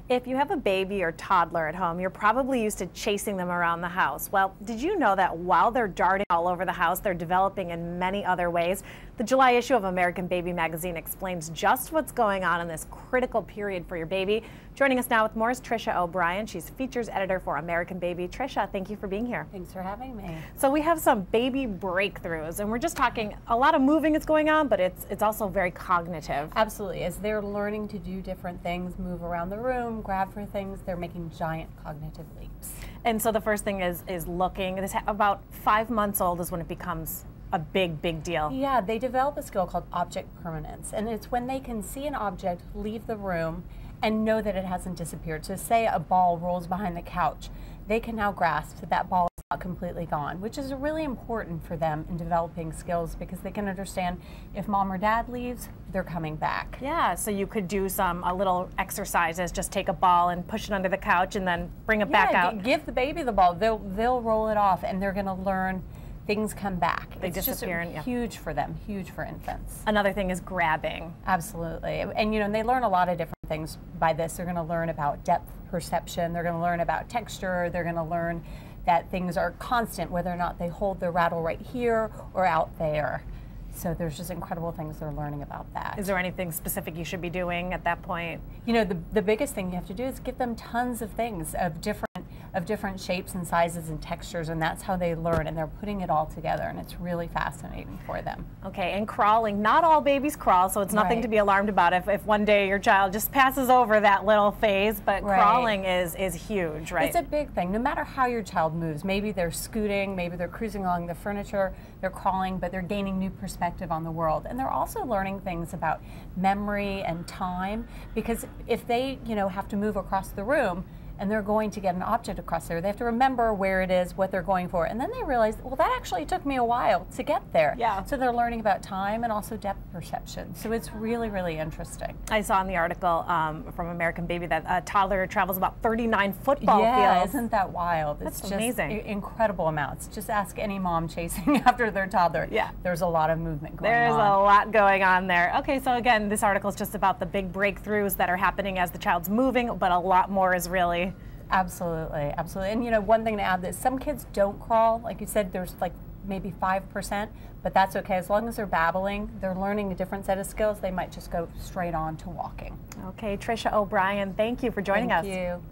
If you have a baby or toddler at home, you're probably used to chasing them around the house. Well, did you know that while they're darting all over the house, they're developing in many other ways? The July issue of American Baby magazine explains just what's going on in this critical period for your baby. Joining us now with more is Trisha O'Brien. She's features editor for American Baby. Trisha, thank you for being here. Thanks for having me. So we have some baby breakthroughs, and we're just talking, a lot of moving is going on, but it's also very cognitive. Absolutely. As they're learning to do different things, move around the room, grab for things, they're making giant cognitive leaps. And so the first thing is looking. This about 5 months old is when it becomes a big deal. Yeah, they develop a skill called object permanence, and it's when they can see an object leave the room and know that it hasn't disappeared. So say a ball rolls behind the couch, they can now grasp that that ball is not completely gone, which is really important for them in developing skills because they can understand if mom or dad leaves, they're coming back. Yeah, so you could do a little exercises, just take a ball and push it under the couch and then bring it back out. Give the baby the ball, they'll roll it off and they're gonna learn things come back. They disappear. It's just huge for them, huge for infants. Another thing is grabbing. Absolutely, and you know, they learn a lot of different things by this. They're gonna learn about depth perception, they're gonna learn about texture, they're gonna learn that things are constant, whether or not they hold their rattle right here or out there. So there's just incredible things they're learning about that. Is there anything specific you should be doing at that point? You know, the biggest thing you have to do is give them tons of things of different shapes and sizes and textures, and that's how they learn, and they're putting it all together, and it's really fascinating for them. Okay, and crawling. Not all babies crawl, so it's nothing to be alarmed about if one day your child just passes over that little phase, but crawling is huge, right? It's a big thing. No matter how your child moves, maybe they're scooting, maybe they're cruising along the furniture, they're crawling, but they're gaining new perspective on the world. And they're also learning things about memory and time, because if they, you know, have to move across the room, and they're going to get an object across there, they have to remember where it is, what they're going for, and then they realize, well, that actually took me a while to get there. Yeah. So they're learning about time and also depth perception. So it's really interesting. I saw in the article from American Baby that a toddler travels about 39 football fields. Isn't that wild? That's it's amazing. Just incredible amounts. Just ask any mom chasing after their toddler. Yeah. There's a lot of movement going on. There's a lot going on there. Okay, so again, this article is just about the big breakthroughs that are happening as the child's moving, but a lot more is really... Absolutely. And you know, one thing to add is some kids don't crawl. Like you said, there's like maybe 5%, but that's okay. As long as they're babbling, they're learning a different set of skills, they might just go straight on to walking. Okay, Trisha O'Brien, thank you for joining us. Thank you.